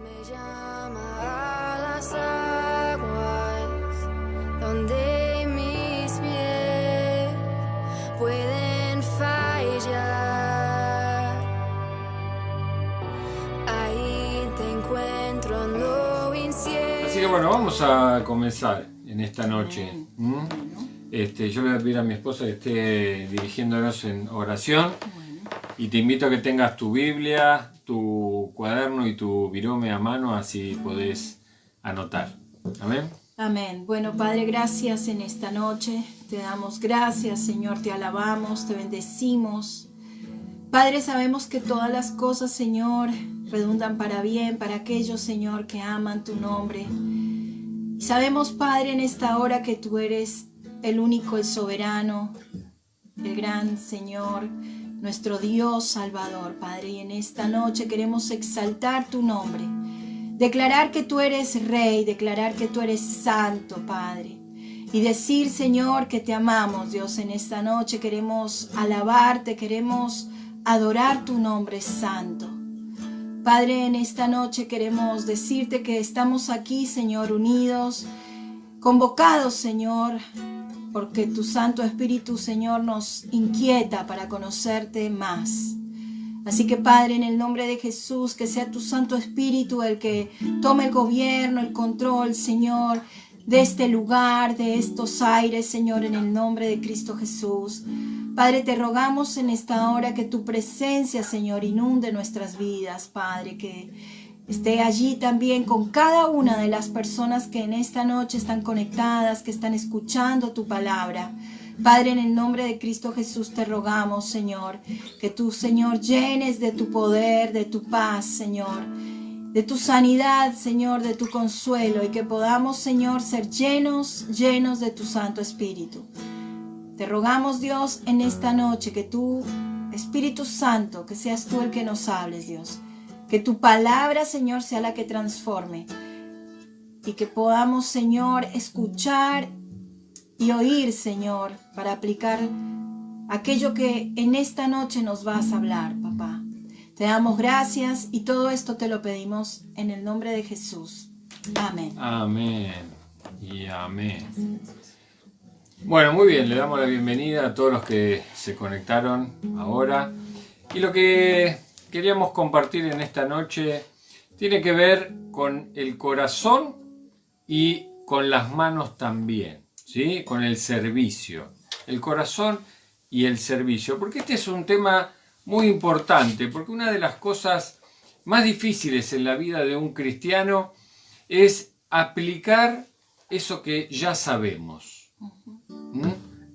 Me llama a las aguas donde mis pies pueden fallar. Ahí te encuentro en lo incierto. Así que bueno, vamos a comenzar en esta noche. Yo le voy a pedir a mi esposa que esté dirigiéndonos en oración. Y te invito a que tengas tu Biblia, tu cuaderno y tu virome a mano, así podés anotar. Amén. Amén. Bueno, Padre, gracias en esta noche. Te damos gracias, Señor, te alabamos, te bendecimos. Padre, sabemos que todas las cosas, Señor, redundan para bien, para aquellos, Señor, que aman tu nombre. Y sabemos, Padre, en esta hora que tú eres el único, el soberano, el gran Señor, nuestro Dios Salvador, Padre. Y en esta noche queremos exaltar tu nombre, declarar que tú eres Rey, declarar que tú eres Santo, Padre. Y decir, Señor, que te amamos, Dios. En esta noche queremos alabarte, queremos adorar tu nombre santo. Padre, en esta noche queremos decirte que estamos aquí, Señor, unidos, convocados, Señor, porque tu Santo Espíritu, Señor, nos inquieta para conocerte más. Así que, Padre, en el nombre de Jesús, que sea tu Santo Espíritu el que tome el gobierno, el control, Señor, de este lugar, de estos aires, Señor, en el nombre de Cristo Jesús. Padre, te rogamos en esta hora que tu presencia, Señor, inunde nuestras vidas, Padre, que esté allí también con cada una de las personas que en esta noche están conectadas, que están escuchando tu palabra. Padre, en el nombre de Cristo Jesús te rogamos, Señor, que tú, Señor, llenes de tu poder, de tu paz, Señor, de tu sanidad, Señor, de tu consuelo, y que podamos, Señor, ser llenos de tu Santo Espíritu. Te rogamos, Dios, en esta noche que tú, Espíritu Santo, que seas tú el que nos hables, Dios. Que tu palabra, Señor, sea la que transforme. Y que podamos, Señor, escuchar y oír, Señor, para aplicar aquello que en esta noche nos vas a hablar, papá. Te damos gracias y todo esto te lo pedimos en el nombre de Jesús. Amén. Amén y amén. Bueno, muy bien, le damos la bienvenida a todos los que se conectaron ahora. Y lo que queríamos compartir en esta noche tiene que ver con el corazón y con las manos también, ¿sí? Con el servicio. El corazón y el servicio. Porque este es un tema muy importante, porque una de las cosas más difíciles en la vida de un cristiano es aplicar eso que ya sabemos.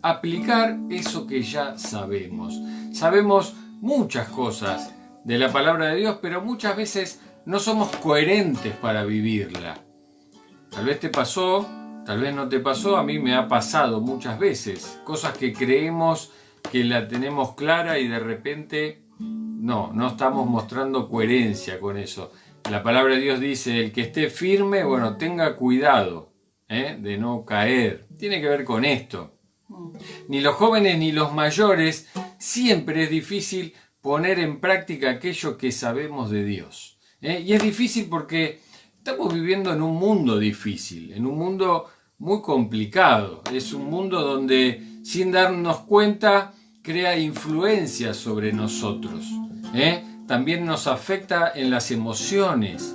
Aplicar eso que ya sabemos. Sabemos muchas cosas de la palabra de Dios, pero muchas veces no somos coherentes para vivirla. Tal vez te pasó, tal vez no te pasó, a mí me ha pasado muchas veces. Cosas que creemos que la tenemos clara y de repente no estamos mostrando coherencia con eso. La palabra de Dios dice, el que esté firme, bueno, tenga cuidado de no caer. Tiene que ver con esto. Ni los jóvenes ni los mayores, siempre es difícil poner en práctica aquello que sabemos de Dios. Y es difícil porque estamos viviendo en un mundo difícil, en un mundo muy complicado. Es un mundo donde, sin darnos cuenta, crea influencia sobre nosotros. También nos afecta en las emociones,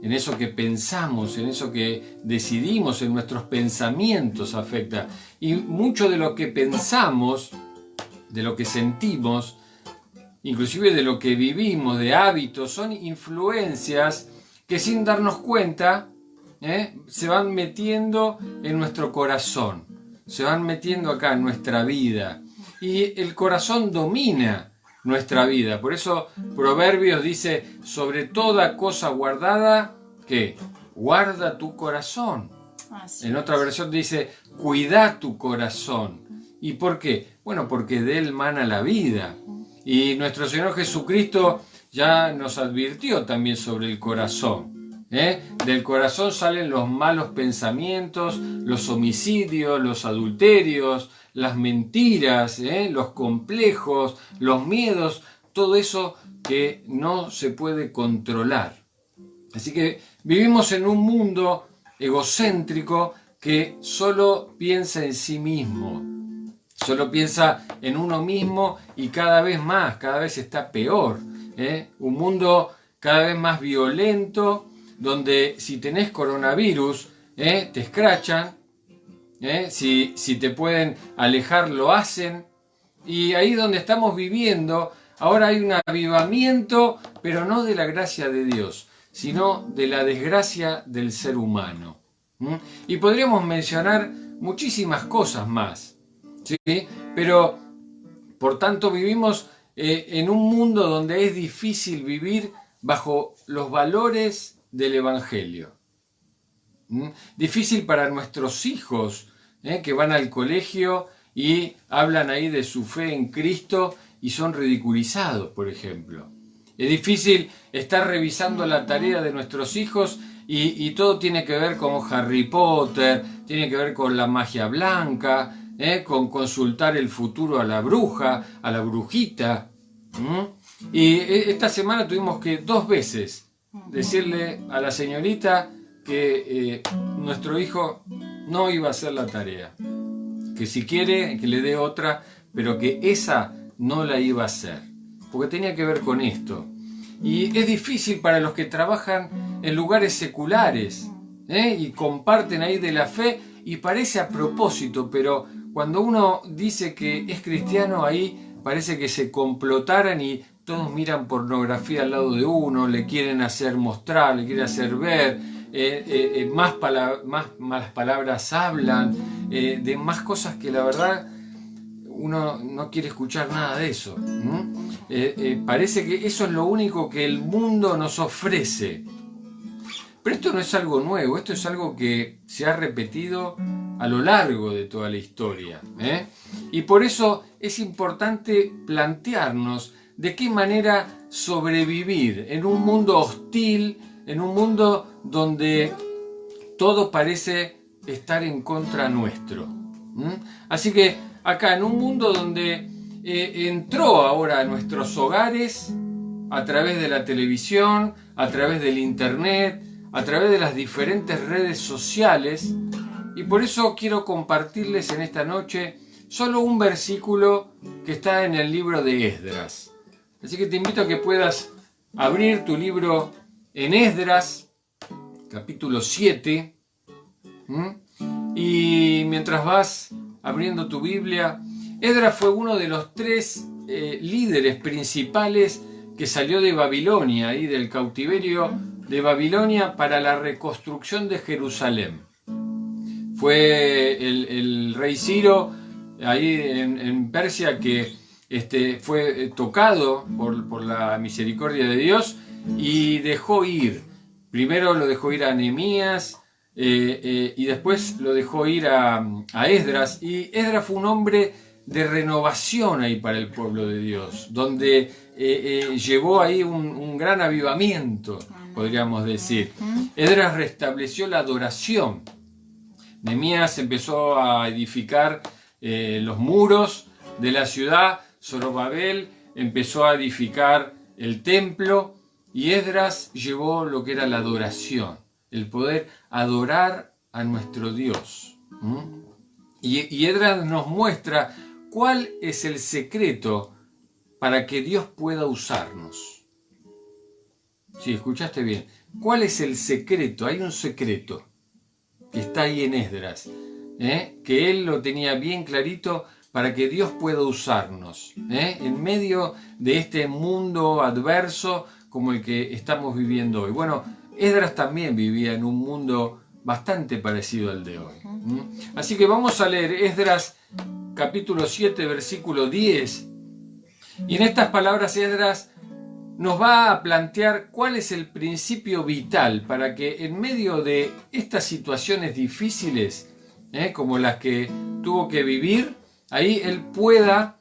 en eso que pensamos, en eso que decidimos, en nuestros pensamientos afecta. Y mucho de lo que pensamos, de lo que sentimos, inclusive de lo que vivimos, de hábitos, son influencias que sin darnos cuenta se van metiendo en nuestro corazón, se van metiendo acá en nuestra vida. Y el corazón domina nuestra vida. Por eso Proverbios dice, sobre toda cosa guardada, ¿qué? Guarda tu corazón. En otra versión dice, cuida tu corazón. ¿Y por qué? Bueno, porque de él mana la vida. Y nuestro Señor Jesucristo ya nos advirtió también sobre el corazón. Del corazón salen los malos pensamientos, los homicidios, los adulterios, las mentiras, los complejos, los miedos, todo eso que no se puede controlar. Así que vivimos en un mundo egocéntrico que solo piensa en sí mismo, solo piensa en uno mismo y cada vez está peor. Un mundo cada vez más violento, donde si tenés coronavirus, te escrachan, si te pueden alejar lo hacen, y ahí donde estamos viviendo, ahora hay un avivamiento, pero no de la gracia de Dios, sino de la desgracia del ser humano. Y podríamos mencionar muchísimas cosas más, ¿sí? Pero por tanto vivimos en un mundo donde es difícil vivir bajo los valores del Evangelio. Difícil para nuestros hijos, que van al colegio y hablan ahí de su fe en Cristo y son ridiculizados, por ejemplo. Es difícil estar revisando la tarea de nuestros hijos y todo tiene que ver con Harry Potter, tiene que ver con la magia blanca, con consultar el futuro a la bruja, a la brujita. Y esta semana tuvimos que 2 veces decirle a la señorita que nuestro hijo no iba a hacer la tarea, que si quiere que le dé otra, pero que esa no la iba a hacer, porque tenía que ver con esto. Y es difícil para los que trabajan en lugares seculares, y comparten ahí de la fe, y parece a propósito, pero cuando uno dice que es cristiano, ahí parece que se complotaran y todos miran pornografía al lado de uno, le quieren hacer mostrar, le quieren hacer ver, más malas palabras hablan, de más cosas que la verdad uno no quiere escuchar nada de eso. Parece que eso es lo único que el mundo nos ofrece. Pero esto no es algo nuevo, esto es algo que se ha repetido a lo largo de toda la historia. Y por eso es importante plantearnos de qué manera sobrevivir en un mundo hostil, en un mundo donde todo parece estar en contra nuestro. Así que acá, en un mundo donde entró ahora a nuestros hogares a través de la televisión, a través del internet, a través de las diferentes redes sociales, y por eso quiero compartirles en esta noche solo un versículo que está en el libro de Esdras. Así que te invito a que puedas abrir tu libro en Esdras, capítulo 7, y mientras vas abriendo tu Biblia, Esdras fue uno de los 3 líderes principales que salió de Babilonia, y del cautiverio de Babilonia, para la reconstrucción de Jerusalén. Fue el rey Ciro, ahí en Persia, que fue tocado por la misericordia de Dios y dejó ir. Primero lo dejó ir a Nehemías, y después lo dejó ir a Esdras. Y Esdras fue un hombre de renovación ahí para el pueblo de Dios, donde llevó ahí un gran avivamiento, podríamos decir. Esdras restableció la adoración. Nehemías empezó a edificar los muros de la ciudad. Zorobabel empezó a edificar el templo, y Esdras llevó lo que era la adoración, el poder adorar a nuestro Dios. Y Esdras nos muestra cuál es el secreto para que Dios pueda usarnos. Sí, escuchaste bien. ¿Cuál es el secreto? Hay un secreto que está ahí en Esdras, que él lo tenía bien clarito para que Dios pueda usarnos, en medio de este mundo adverso como el que estamos viviendo hoy. Bueno, Esdras también vivía en un mundo bastante parecido al de hoy. Así que vamos a leer Esdras capítulo 7, versículo 10. Y en estas palabras Esdras nos va a plantear cuál es el principio vital para que en medio de estas situaciones difíciles, como las que tuvo que vivir, ahí él pueda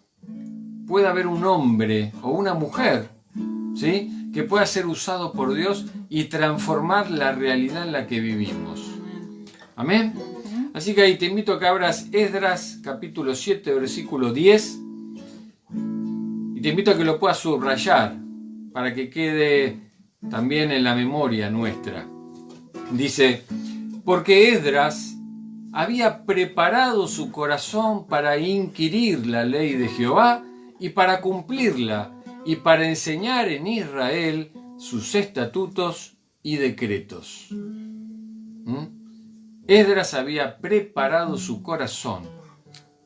haber un hombre o una mujer, ¿sí?, que pueda ser usado por Dios y transformar la realidad en la que vivimos. Amén. Así que ahí te invito a que abras Esdras capítulo 7, versículo 10, y te invito a que lo puedas subrayar para que quede también en la memoria nuestra. Dice, porque Esdras había preparado su corazón para inquirir la ley de Jehová y para cumplirla, y para enseñar en Israel sus estatutos y decretos. Esdras había preparado su corazón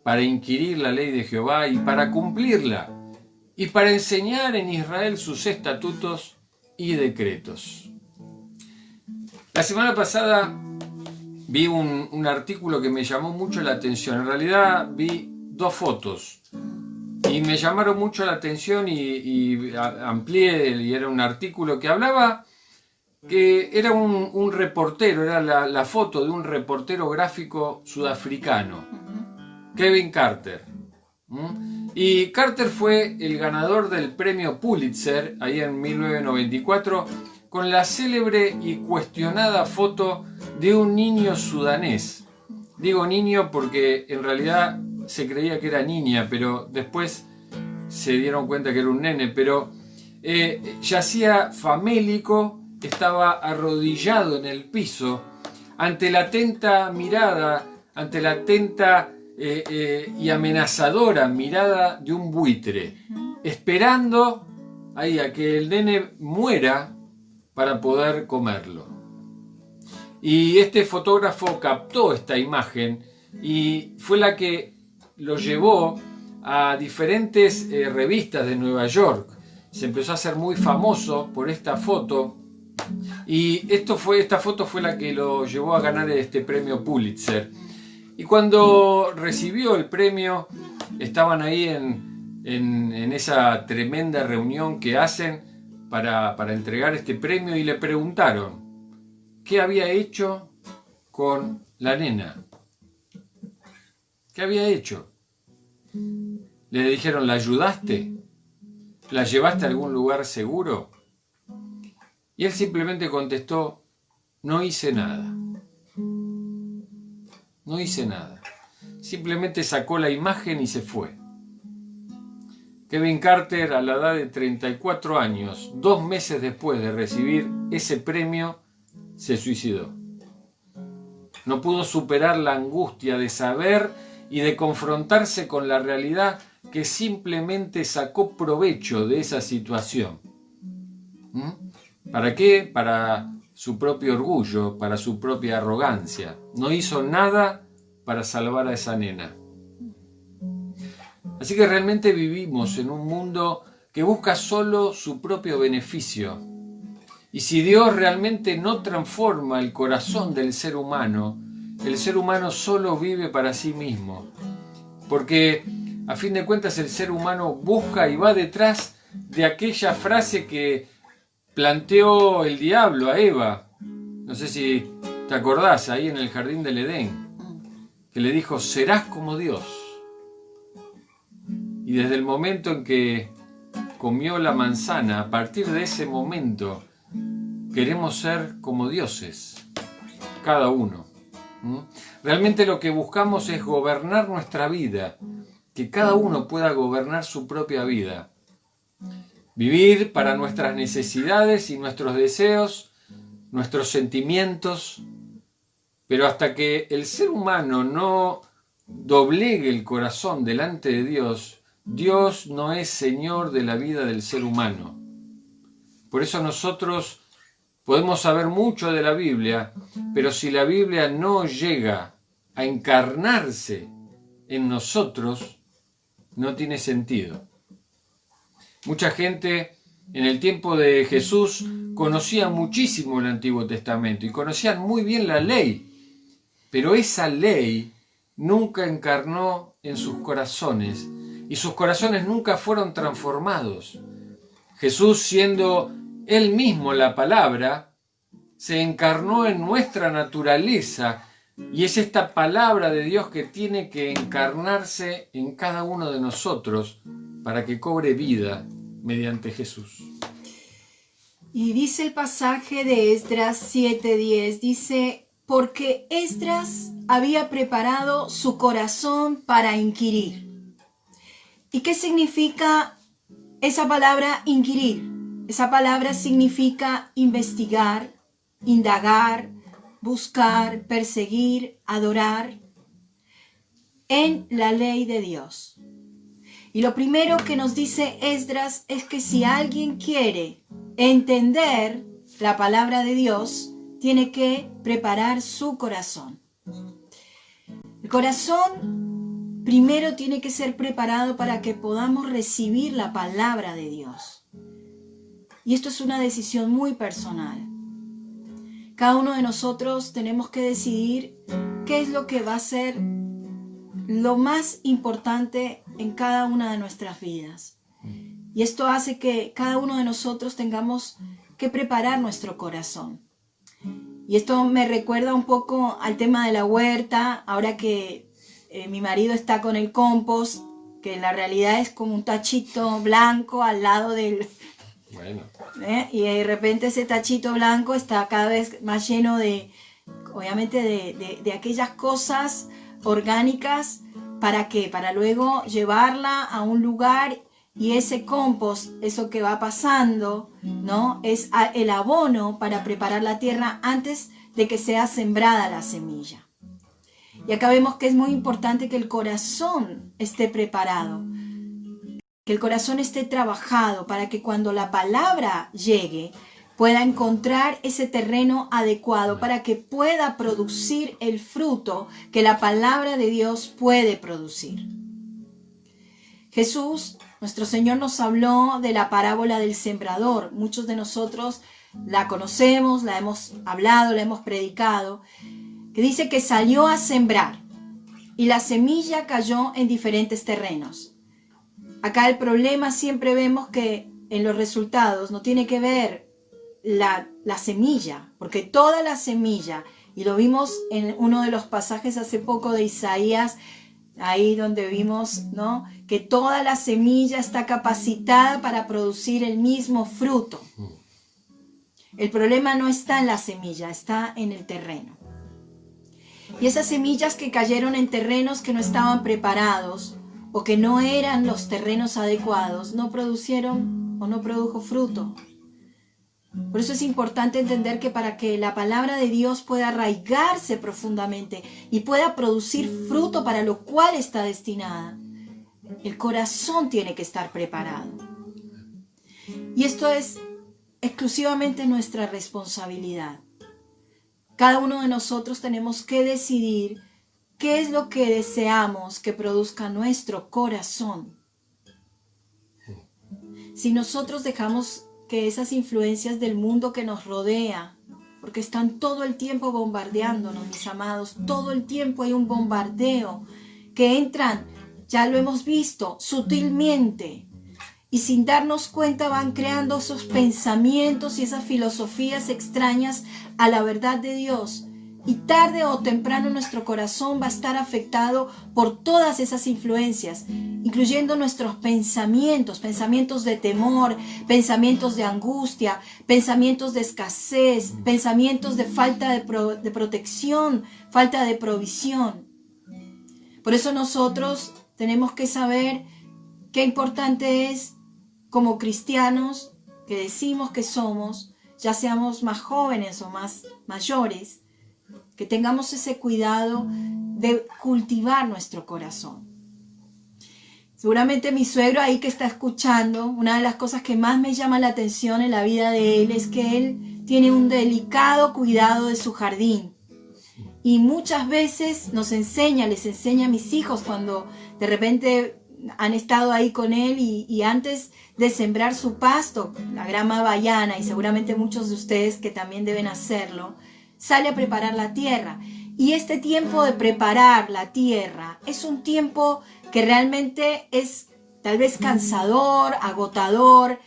para inquirir la ley de Jehová y para cumplirla, y para enseñar en Israel sus estatutos y decretos. La semana pasada vi un artículo que me llamó mucho la atención. En realidad vi dos fotos y me llamaron mucho la atención y amplié, y era un artículo que hablaba que era un reportero, era la foto de un reportero gráfico sudafricano, Kevin Carter. Y Carter fue el ganador del premio Pulitzer, ahí en 1994, con la célebre y cuestionada foto de un niño sudanés. Digo niño porque en realidad se creía que era niña, pero después se dieron cuenta que era un nene, pero yacía famélico, estaba arrodillado en el piso, ante la atenta mirada, ante la atenta y amenazadora mirada de un buitre, esperando ahí a que el nene muera para poder comerlo. Y este fotógrafo captó esta imagen y fue la que lo llevó a diferentes revistas de Nueva York. Se empezó a hacer muy famoso por esta foto, y esta foto fue la que lo llevó a ganar este premio Pulitzer. Y cuando recibió el premio, estaban ahí en esa tremenda reunión que hacen para entregar este premio, y le preguntaron qué había hecho con la nena. ¿Qué había hecho? Le dijeron, ¿la ayudaste? ¿La llevaste a algún lugar seguro? Y él simplemente contestó, no hice nada. No hice nada. Simplemente sacó la imagen y se fue. Kevin Carter, a la edad de 34 años, 2 meses después de recibir ese premio, se suicidó. No pudo superar la angustia de saber y de confrontarse con la realidad que simplemente sacó provecho de esa situación. ¿Para qué? Para su propio orgullo, para su propia arrogancia. No hizo nada para salvar a esa nena. Así que realmente vivimos en un mundo que busca solo su propio beneficio. Y si Dios realmente no transforma el corazón del ser humano, el ser humano solo vive para sí mismo. Porque a fin de cuentas el ser humano busca y va detrás de aquella frase que planteó el diablo a Eva. No sé si te acordás, ahí en el jardín del Edén, que le dijo, serás como Dios. Y desde el momento en que comió la manzana, a partir de ese momento, queremos ser como dioses, cada uno. Realmente lo que buscamos es gobernar nuestra vida, que cada uno pueda gobernar su propia vida. Vivir para nuestras necesidades y nuestros deseos, nuestros sentimientos, pero hasta que el ser humano no doblegue el corazón delante de Dios, Dios no es Señor de la vida del ser humano. Por eso nosotros podemos saber mucho de la Biblia, pero si la Biblia no llega a encarnarse en nosotros, no tiene sentido. Mucha gente en el tiempo de Jesús conocía muchísimo el Antiguo Testamento y conocían muy bien la ley, pero esa ley nunca encarnó en sus corazones y sus corazones nunca fueron transformados. Jesús, siendo Él mismo la palabra, se encarnó en nuestra naturaleza, y es esta palabra de Dios que tiene que encarnarse en cada uno de nosotros para que cobre vida mediante Jesús. Y dice el pasaje de Esdras 7:10, dice, porque Esdras había preparado su corazón para inquirir. ¿Y qué significa esa palabra inquirir? Esa palabra significa investigar, indagar, buscar, perseguir, adorar en la ley de Dios. Y lo primero que nos dice Esdras es que si alguien quiere entender la palabra de Dios, tiene que preparar su corazón. El corazón primero tiene que ser preparado para que podamos recibir la palabra de Dios. Y esto es una decisión muy personal. Cada uno de nosotros tenemos que decidir qué es lo que va a ser lo más importante en cada una de nuestras vidas. Y esto hace que cada uno de nosotros tengamos que preparar nuestro corazón. Y esto me recuerda un poco al tema de la huerta, ahora que mi marido está con el compost, que en la realidad es como un tachito blanco al lado del... Bueno. Y de repente ese tachito blanco está cada vez más lleno de, obviamente, de aquellas cosas orgánicas. ¿Para qué? Para luego llevarla a un lugar y ese compost, eso que va pasando, ¿no? Es el abono para preparar la tierra antes de que sea sembrada la semilla. Y acá vemos que es muy importante que el corazón esté preparado, que el corazón esté trabajado para que cuando la palabra llegue pueda encontrar ese terreno adecuado para que pueda producir el fruto que la palabra de Dios puede producir. Jesús, nuestro Señor, nos habló de la parábola del sembrador. Muchos de nosotros la conocemos, la hemos hablado, la hemos predicado, que dice que salió a sembrar y la semilla cayó en diferentes terrenos. Acá el problema siempre vemos que en los resultados no tiene que ver la semilla, porque toda la semilla, y lo vimos en uno de los pasajes hace poco de Isaías, ahí donde vimos, ¿no?, que toda la semilla está capacitada para producir el mismo fruto. El problema no está en la semilla, está en el terreno. Y esas semillas que cayeron en terrenos que no estaban preparados o que no eran los terrenos adecuados, no producieron o no produjo fruto. Por eso es importante entender que para que la palabra de Dios pueda arraigarse profundamente y pueda producir fruto para lo cual está destinada, el corazón tiene que estar preparado. Y esto es exclusivamente nuestra responsabilidad. Cada uno de nosotros tenemos que decidir qué es lo que deseamos que produzca nuestro corazón. Si nosotros dejamos que esas influencias del mundo que nos rodea, porque están todo el tiempo bombardeándonos, mis amados, todo el tiempo hay un bombardeo, que entran, ya lo hemos visto, sutilmente, y sin darnos cuenta van creando esos pensamientos y esas filosofías extrañas a la verdad de Dios. Y tarde o temprano nuestro corazón va a estar afectado por todas esas influencias, incluyendo nuestros pensamientos, pensamientos de temor, pensamientos de angustia, pensamientos de escasez, pensamientos de falta de protección, falta de provisión. Por eso nosotros tenemos que saber qué importante es, como cristianos que decimos que somos, ya seamos más jóvenes o más mayores, que tengamos ese cuidado de cultivar nuestro corazón. Seguramente mi suegro ahí que está escuchando, una de las cosas que más me llama la atención en la vida de él es que él tiene un delicado cuidado de su jardín. Y muchas veces les enseña a mis hijos cuando de repente han estado ahí con él y antes de sembrar su pasto, la grama bayana, y seguramente muchos de ustedes que también deben hacerlo, sale a preparar la tierra. Y este tiempo de preparar la tierra es un tiempo que realmente es tal vez cansador, agotador.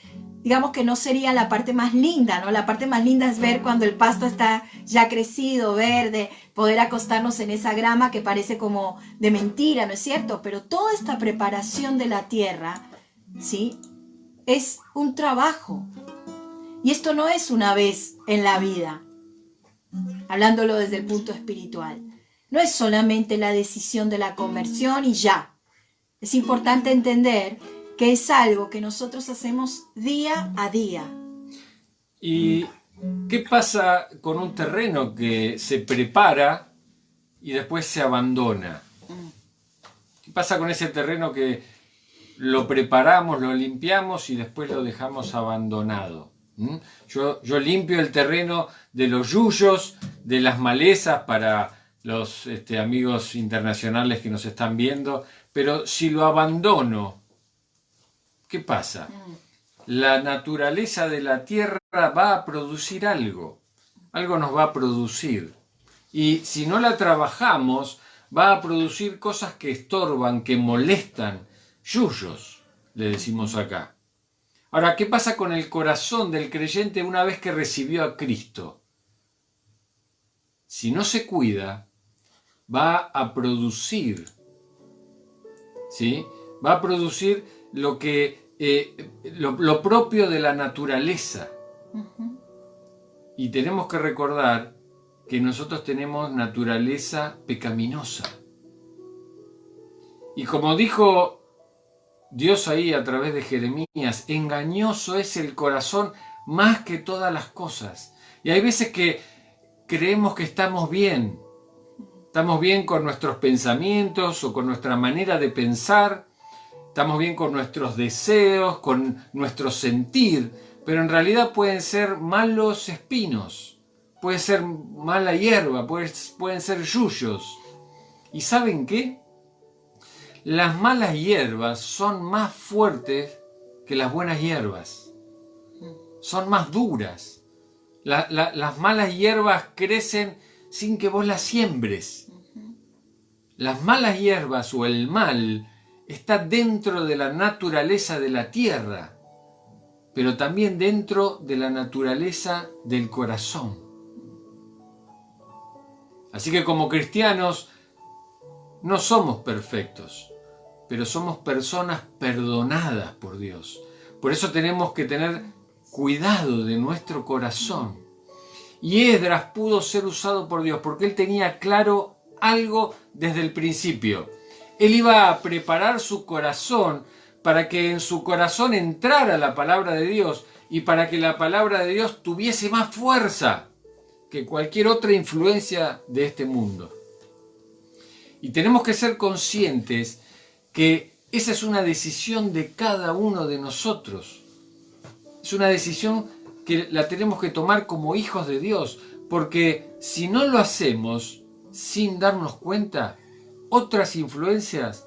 Digamos que no sería la parte más linda, ¿no? La parte más linda es ver cuando el pasto está ya crecido, verde, poder acostarnos en esa grama que parece como de mentira, ¿no es cierto? Pero toda esta preparación de la tierra, ¿sí?, es un trabajo. Y esto no es una vez en la vida. Hablándolo desde el punto espiritual, no es solamente la decisión de la conversión y ya. Es importante entender que es algo que nosotros hacemos día a día, ¿Y qué pasa con un terreno que se prepara y después se abandona? ¿Qué pasa con ese terreno que lo preparamos, lo limpiamos y después lo dejamos abandonado? Yo limpio el terreno de los yuyos, de las malezas para los amigos internacionales que nos están viendo, pero si lo abandono, ¿qué pasa? La naturaleza de la tierra va a producir algo nos va a producir. Y si no la trabajamos, va a producir cosas que estorban, que molestan, yuyos, le decimos acá. Ahora, ¿qué pasa con el corazón del creyente una vez que recibió a Cristo? Si no se cuida, va a producir, ¿sí? Va a producir lo propio de la naturaleza. Y tenemos que recordar que nosotros tenemos naturaleza pecaminosa. Y como dijo Dios ahí a través de Jeremías, engañoso es el corazón más que todas las cosas. Y hay veces que creemos que estamos bien con nuestros pensamientos o con nuestra manera de pensar, estamos bien con nuestros deseos, con nuestro sentir, pero en realidad pueden ser malos espinos, puede ser mala hierba, pueden ser yuyos. ¿Y saben qué? Las malas hierbas son más fuertes que las buenas hierbas, son más duras. Las malas hierbas crecen sin que vos las siembres. Las malas hierbas o el mal está dentro de la naturaleza de la tierra, pero también dentro de la naturaleza del corazón. Así que como cristianos no somos perfectos, pero somos personas perdonadas por Dios. Por eso tenemos que tener cuidado de nuestro corazón. Y Esdras pudo ser usado por Dios porque él tenía claro algo desde el principio. Él iba a preparar su corazón para que en su corazón entrara la palabra de Dios y para que la palabra de Dios tuviese más fuerza que cualquier otra influencia de este mundo. Y tenemos que ser conscientes que esa es una decisión de cada uno de nosotros. Es una decisión que la tenemos que tomar como hijos de Dios, porque si no lo hacemos sin darnos cuenta, otras influencias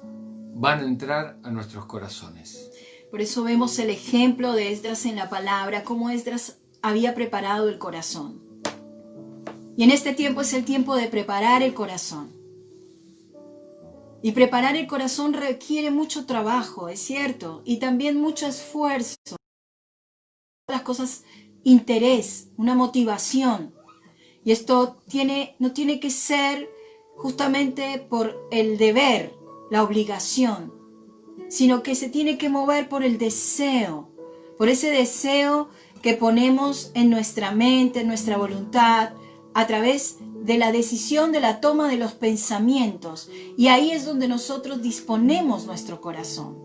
van a entrar a nuestros corazones. Por eso vemos el ejemplo de Esdras en la palabra, cómo Esdras había preparado el corazón. Y en este tiempo es el tiempo de preparar el corazón. Y preparar el corazón requiere mucho trabajo, es cierto, y también mucho esfuerzo. Las cosas, interés, una motivación. Y esto no tiene que ser justamente por el deber, la obligación, sino que se tiene que mover por el deseo, por ese deseo que ponemos en nuestra mente, en nuestra voluntad, a través de la decisión de la toma de los pensamientos. Y ahí es donde nosotros disponemos nuestro corazón.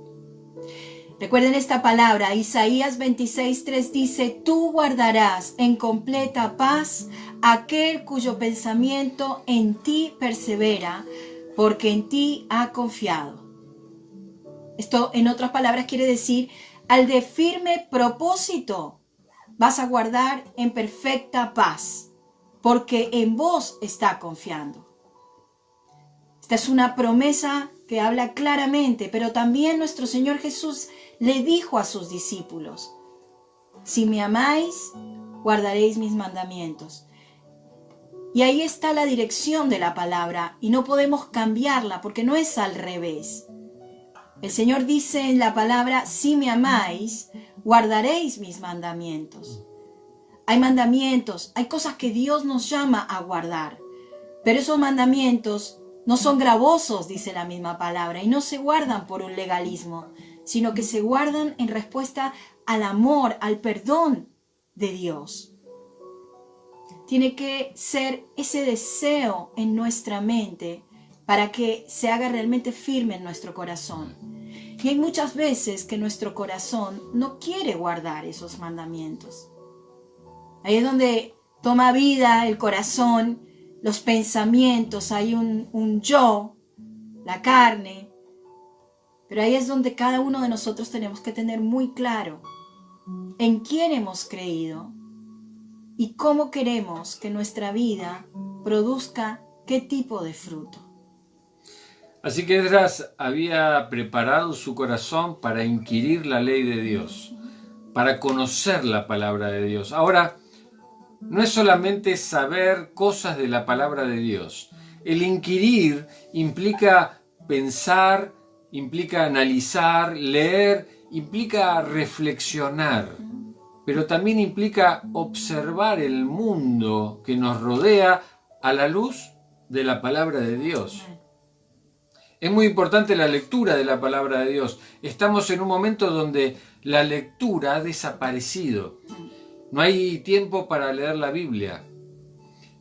Recuerden esta palabra, Isaías 26:3 dice: tú guardarás en completa paz aquel cuyo pensamiento en ti persevera, porque en ti ha confiado. Esto, en otras palabras, quiere decir, al de firme propósito vas a guardar en perfecta paz, porque en vos está confiando. Esta es una promesa que habla claramente, pero también nuestro Señor Jesús le dijo a sus discípulos: si me amáis, guardaréis mis mandamientos. Y ahí está la dirección de la palabra y no podemos cambiarla porque no es al revés. El Señor dice en la palabra: si me amáis, guardaréis mis mandamientos. Hay mandamientos, hay cosas que Dios nos llama a guardar, pero esos mandamientos no son gravosos, dice la misma palabra, y no se guardan por un legalismo, sino que se guardan en respuesta al amor, al perdón de Dios. Tiene que ser ese deseo en nuestra mente para que se haga realmente firme en nuestro corazón. Y hay muchas veces que nuestro corazón no quiere guardar esos mandamientos. Ahí es donde toma vida el corazón, los pensamientos, hay un yo, la carne. Pero ahí es donde cada uno de nosotros tenemos que tener muy claro en quién hemos creído y cómo queremos que nuestra vida produzca qué tipo de fruto. Así que Esdras había preparado su corazón para inquirir la ley de Dios, para conocer la palabra de Dios. Ahora, no es solamente saber cosas de la palabra de Dios. El inquirir implica pensar, implica analizar, leer, implica reflexionar, pero también implica observar el mundo que nos rodea a la luz de la palabra de Dios. Es muy importante la lectura de la palabra de Dios. Estamos en un momento donde la lectura ha desaparecido. No hay tiempo para leer la Biblia.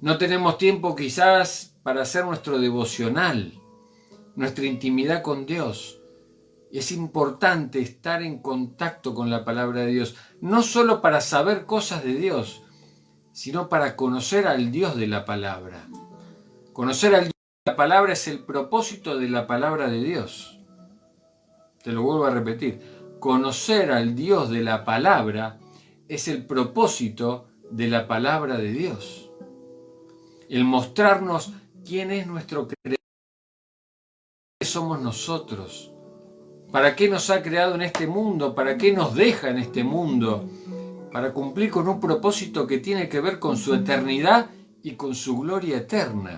No tenemos tiempo quizás para hacer nuestro devocional, nuestra intimidad con Dios. Es importante estar en contacto con la palabra de Dios, no solo para saber cosas de Dios, sino para conocer al Dios de la palabra. Conocer al Dios de la palabra es el propósito de la palabra de Dios. Te lo vuelvo a repetir. Conocer al Dios de la palabra es el propósito de la palabra de Dios. El mostrarnos quién es nuestro creador, qué somos nosotros, para qué nos ha creado en este mundo, para qué nos deja en este mundo, para cumplir con un propósito que tiene que ver con su eternidad y con su gloria eterna.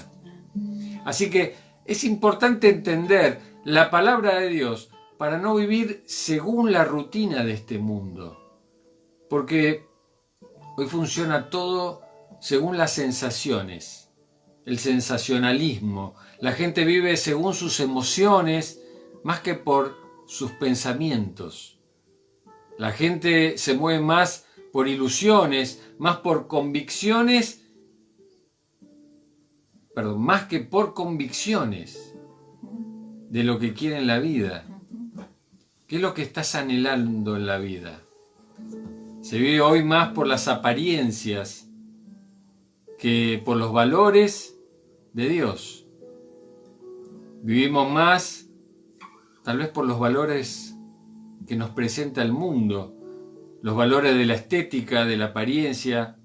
Así que es importante entender la palabra de Dios para no vivir según la rutina de este mundo. Porque hoy funciona todo según las sensaciones, el sensacionalismo. La gente vive según sus emociones más que por sus pensamientos. La gente se mueve más por ilusiones, más por convicciones, más que por convicciones de lo que quiere en la vida. ¿Qué es lo que estás anhelando en la vida? Se vive hoy más por las apariencias que por los valores de Dios. Vivimos más, tal vez por los valores que nos presenta el mundo, los valores de la estética, de la apariencia.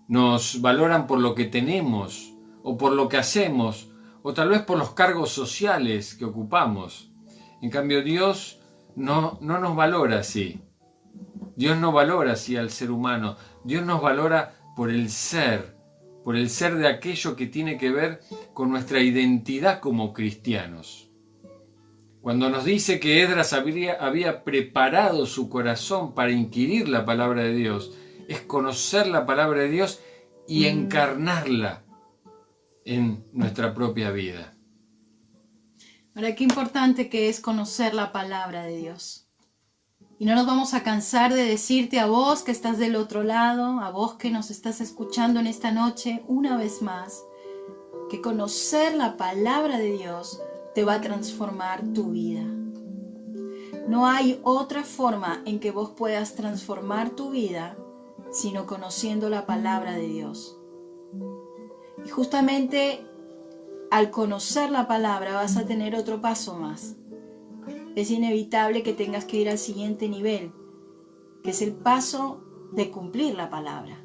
Nos valoran por lo que tenemos, o por lo que hacemos, o tal vez por los cargos sociales que ocupamos. En cambio, Dios no nos valora así. Dios no valora así al ser humano. Dios nos valora por el ser de aquello que tiene que ver con nuestra identidad como cristianos. Cuando nos dice que Esdras había preparado su corazón para inquirir la palabra de Dios, es conocer la palabra de Dios y encarnarla en nuestra propia vida. Ahora, qué importante que es conocer la palabra de Dios. Y no nos vamos a cansar de decirte a vos que estás del otro lado, a vos que nos estás escuchando en esta noche, una vez más, que conocer la palabra de Dios te va a transformar tu vida. No hay otra forma en que vos puedas transformar tu vida sino conociendo la palabra de Dios. Y justamente al conocer la palabra vas a tener otro paso más. Es inevitable que tengas que ir al siguiente nivel, que es el paso de cumplir la palabra.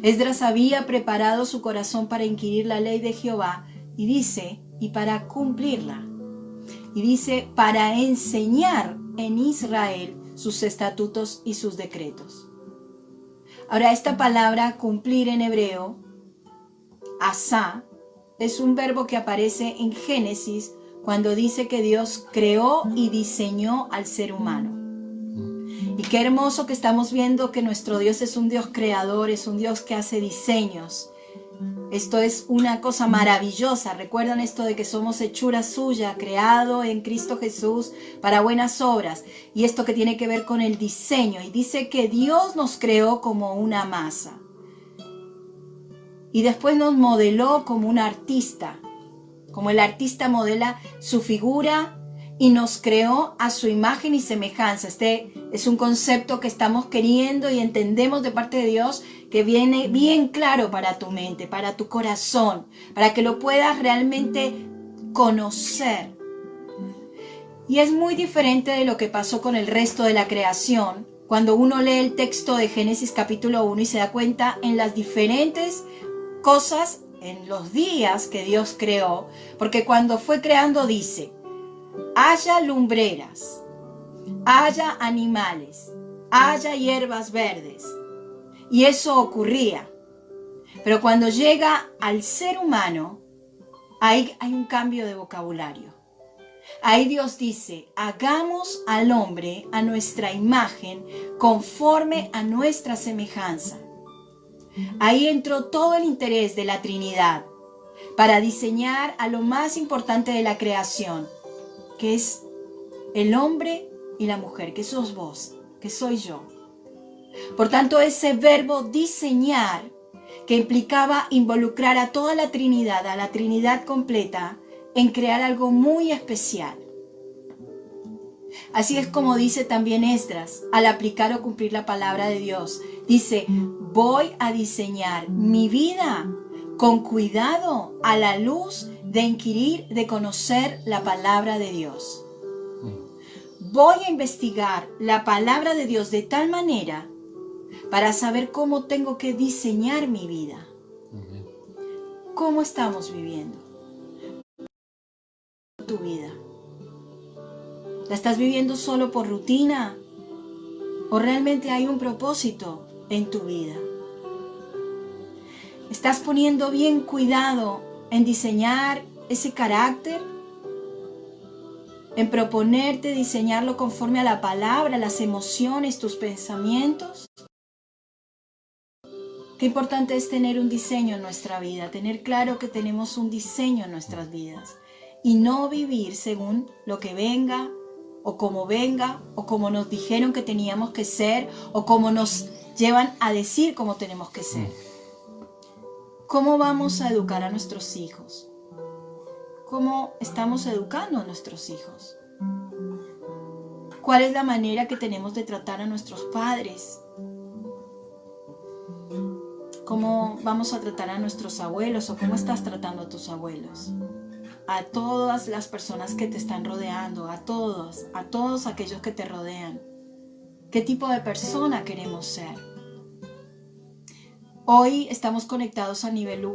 Esdras había preparado su corazón para inquirir la ley de Jehová y dice, y para cumplirla. Y dice, para enseñar en Israel sus estatutos y sus decretos. Ahora, esta palabra cumplir en hebreo, asá, es un verbo que aparece en Génesis cuando dice que Dios creó y diseñó al ser humano. Y qué hermoso que estamos viendo que nuestro Dios es un Dios creador, es un Dios que hace diseños. Esto es una cosa maravillosa. Recuerdan esto de que somos hechura suya, creado en Cristo Jesús para buenas obras. Y esto que tiene que ver con el diseño. Y dice que Dios nos creó como una masa. Y después nos modeló como un artista. Como el artista modela su figura y nos creó a su imagen y semejanza. Este Es un concepto que estamos queriendo y entendemos de parte de Dios que viene bien claro para tu mente, para tu corazón, para que lo puedas realmente conocer. Y es muy diferente de lo que pasó con el resto de la creación, cuando uno lee el texto de Génesis capítulo 1 y se da cuenta en las diferentes cosas, en los días que Dios creó, porque cuando fue creando dice, haya lumbreras, haya animales, haya hierbas verdes. Y eso ocurría. Pero cuando llega al ser humano, hay un cambio de vocabulario. Ahí Dios dice, hagamos al hombre a nuestra imagen, conforme a nuestra semejanza. Ahí entró todo el interés de la Trinidad para diseñar a lo más importante de la creación, que es el hombre y la mujer, que sos vos, que soy yo. Por tanto, ese verbo diseñar, que implicaba involucrar a toda la Trinidad, a la Trinidad completa, en crear algo muy especial. Así es como dice también Esdras, al aplicar o cumplir la palabra de Dios. Dice, voy a diseñar mi vida con cuidado a la luz de inquirir, de conocer la palabra de Dios. Voy a investigar la palabra de Dios de tal manera para saber cómo tengo que diseñar mi vida. ¿Cómo estamos viviendo tu vida? ¿La estás viviendo solo por rutina? ¿O realmente hay un propósito en tu vida? ¿Estás poniendo bien cuidado en diseñar ese carácter? ¿En proponerte diseñarlo conforme a la palabra, las emociones, tus pensamientos? Qué importante es tener un diseño en nuestra vida, tener claro que tenemos un diseño en nuestras vidas y no vivir según lo que venga o como nos dijeron que teníamos que ser o como nos llevan a decir cómo tenemos que ser. ¿Cómo vamos a educar a nuestros hijos? ¿Cómo estamos educando a nuestros hijos? ¿Cuál es la manera que tenemos de tratar a nuestros padres? ¿Cómo vamos a tratar a nuestros abuelos o cómo estás tratando a tus abuelos? A todas las personas que te están rodeando, a todos aquellos que te rodean. ¿Qué tipo de persona queremos ser? Hoy estamos conectados a nivel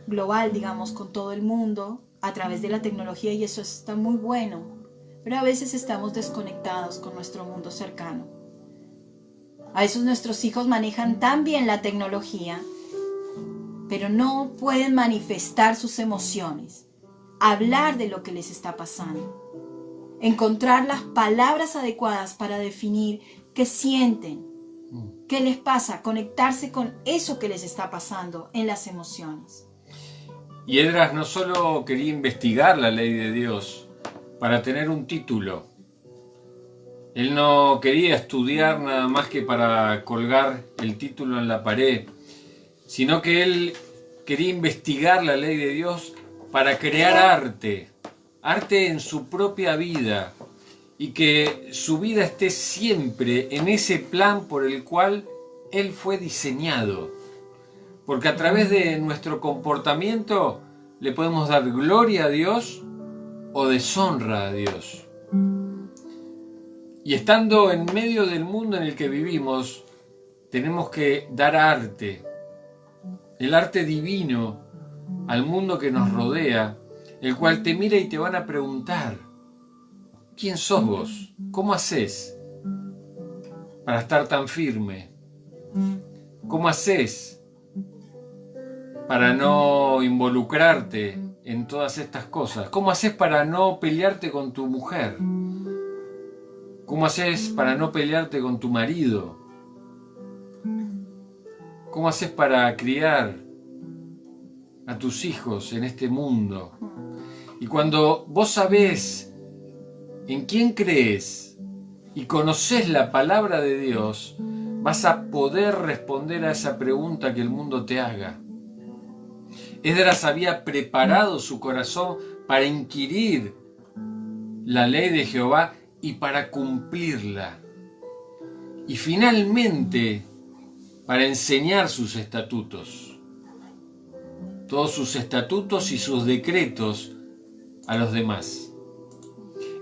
global, digamos, con todo el mundo a través de la tecnología y eso está muy bueno, pero a veces estamos desconectados con nuestro mundo cercano. A veces nuestros hijos manejan tan bien la tecnología, pero no pueden manifestar sus emociones, hablar de lo que les está pasando, encontrar las palabras adecuadas para definir qué sienten, qué les pasa, conectarse con eso que les está pasando en las emociones. Y Esdras no solo quería investigar la ley de Dios para tener un título. Él no quería estudiar nada más que para colgar el título en la pared, sino que él quería investigar la ley de Dios para crear arte en su propia vida, y que su vida esté siempre en ese plan por el cual él fue diseñado. Porque a través de nuestro comportamiento le podemos dar gloria a Dios o deshonra a Dios. Y estando en medio del mundo en el que vivimos, tenemos que dar arte, el arte divino, al mundo que nos rodea, el cual te mira y te van a preguntar, ¿quién sos vos? ¿Cómo haces para estar tan firme? ¿Cómo haces para no involucrarte en todas estas cosas? ¿Cómo haces para no pelearte con tu mujer? ¿Cómo haces para no pelearte con tu marido? ¿Cómo haces para criar a tus hijos en este mundo? Y cuando vos sabés en quién crees y conocés la palabra de Dios, vas a poder responder a esa pregunta que el mundo te haga. Esdras había preparado su corazón para inquirir la ley de Jehová y para cumplirla. y finalmente para enseñar sus estatutos, todos sus estatutos y sus decretos a los demás.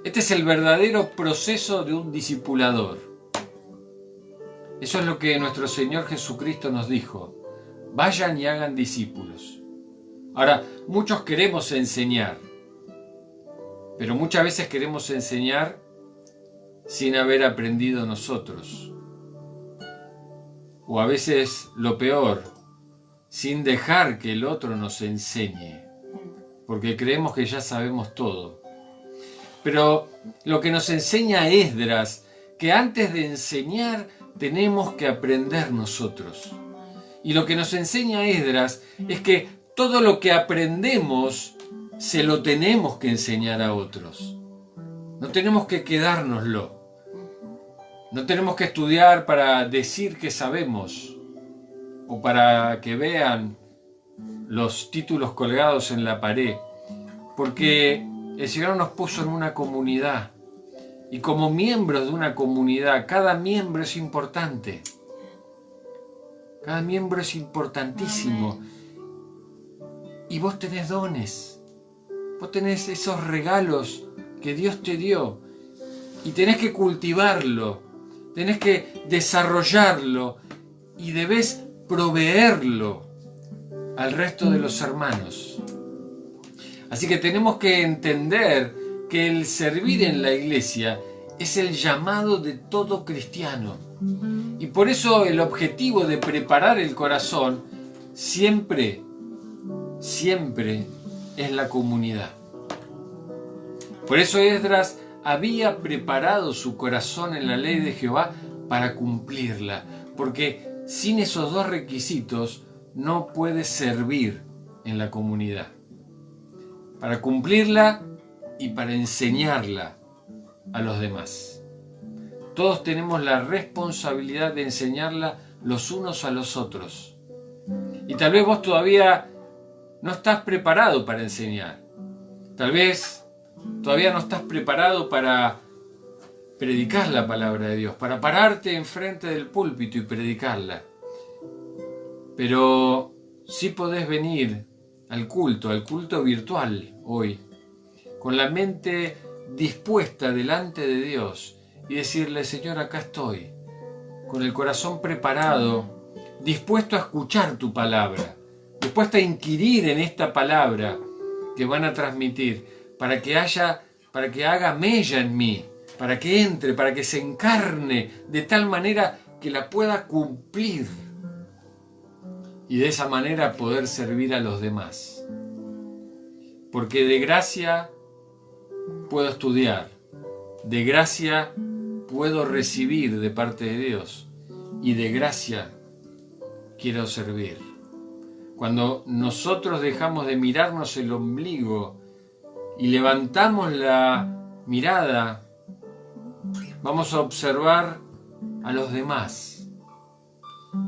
Este es el verdadero proceso de un discipulador. Eso es lo que nuestro Señor Jesucristo nos dijo: vayan y hagan discípulos. Ahora, muchos queremos enseñar, pero muchas veces queremos enseñar sin haber aprendido nosotros. O a veces, lo peor, sin dejar que el otro nos enseñe, porque creemos que ya sabemos todo. Pero lo que nos enseña Esdras, que antes de enseñar tenemos que aprender nosotros. Y lo que nos enseña Esdras es que todo lo que aprendemos se lo tenemos que enseñar a otros. No tenemos que quedárnoslo. No tenemos que estudiar para decir que sabemos o para que vean los títulos colgados en la pared, porque el Señor nos puso en una comunidad y como miembros de una comunidad, cada miembro es importante. Cada miembro es importantísimo. Y vos tenés dones, vos tenés esos regalos que Dios te dio y tenés que cultivarlo, tenés que desarrollarlo y debés proveerlo al resto de los hermanos. Así que tenemos que entender que el servir en la iglesia es el llamado de todo cristiano. Y por eso el objetivo de preparar el corazón siempre es la comunidad. Por eso Esdras había preparado su corazón en la ley de Jehová para cumplirla, porque sin esos dos requisitos no puede servir en la comunidad. Para cumplirla y para enseñarla a los demás. Todos tenemos la responsabilidad de enseñarla los unos a los otros. Y tal vez vos todavía no estás preparado para enseñar. Tal vez todavía no estás preparado para predicar la palabra de Dios, para pararte enfrente del púlpito y predicarla. Pero sí podés venir al culto virtual hoy, con la mente dispuesta delante de Dios y decirle: Señor, acá estoy, con el corazón preparado, dispuesto a escuchar tu palabra, dispuesto a inquirir en esta palabra que van a transmitir, para que haga mella en mí, para que entre, para que se encarne de tal manera que la pueda cumplir y de esa manera poder servir a los demás. Porque de gracia puedo estudiar, de gracia puedo recibir de parte de Dios y de gracia quiero servir. Cuando nosotros dejamos de mirarnos el ombligo y levantamos la mirada, vamos a observar a los demás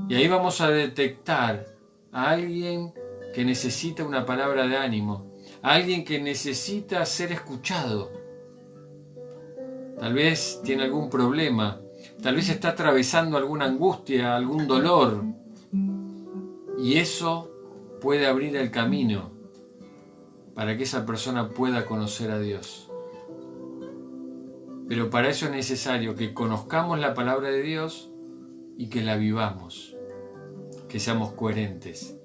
y ahí vamos a detectar a alguien que necesita una palabra de ánimo, a alguien que necesita ser escuchado. Tal vez tiene algún problema, tal vez está atravesando alguna angustia, algún dolor, y eso puede abrir el camino para que esa persona pueda conocer a Dios. Pero para eso es necesario que conozcamos la palabra de Dios y que la vivamos, que seamos coherentes.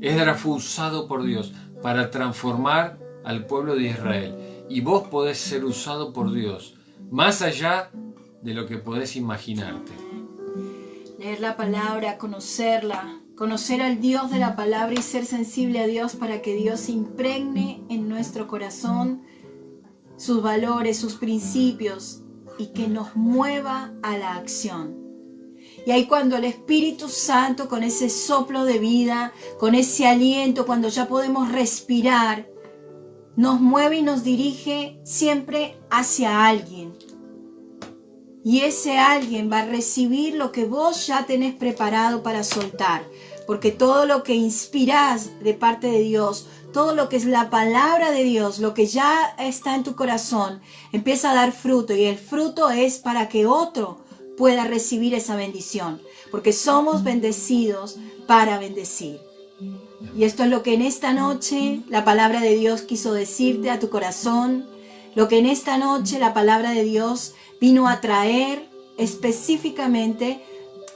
Esdras fue usado por Dios para transformar al pueblo de Israel, y vos podés ser usado por Dios más allá de lo que podés imaginarte. Leer la palabra, conocerla, conocer al Dios de la palabra y ser sensible a Dios para que Dios impregne en nuestro corazón sus valores, sus principios y que nos mueva a la acción. Y ahí cuando el Espíritu Santo, con ese soplo de vida, con ese aliento, cuando ya podemos respirar, nos mueve y nos dirige siempre hacia alguien. Y ese alguien va a recibir lo que vos ya tenés preparado para soltar. Porque todo lo que inspirás de parte de Dios, todo lo que es la palabra de Dios, lo que ya está en tu corazón, empieza a dar fruto. Y el fruto es para que otro pueda recibir esa bendición, porque somos bendecidos para bendecir. Y esto es lo que en esta noche la palabra de Dios quiso decirte a tu corazón, lo que en esta noche la palabra de Dios vino a traer específicamente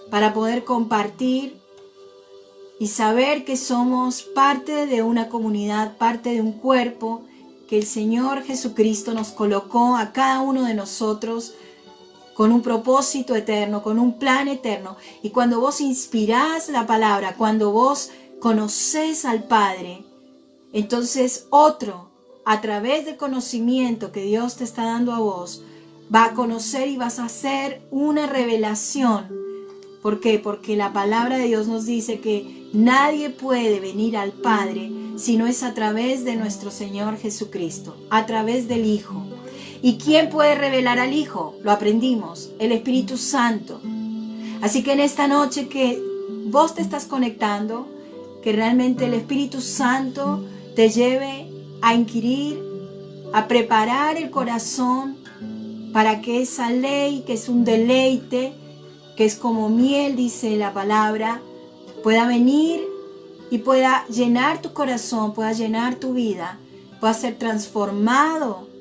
para poder compartir y saber que somos parte de una comunidad, parte de un cuerpo que el Señor Jesucristo nos colocó a cada uno de nosotros con un propósito eterno, con un plan eterno. Y cuando vos inspirás la palabra, cuando vos conoces al Padre, entonces otro, a través del conocimiento que Dios te está dando a vos, va a conocer y vas a hacer una revelación. ¿Por qué? Porque la palabra de Dios nos dice que nadie puede venir al Padre si no es a través de nuestro Señor Jesucristo, a través del Hijo. ¿Y quién puede revelar al Hijo? Lo aprendimos, el Espíritu Santo. Así que en esta noche que vos te estás conectando, que realmente el Espíritu Santo te lleve a inquirir, a preparar el corazón para que esa ley, que es un deleite, que es como miel, dice la palabra, pueda venir y pueda llenar tu corazón, pueda llenar tu vida, pueda ser transformado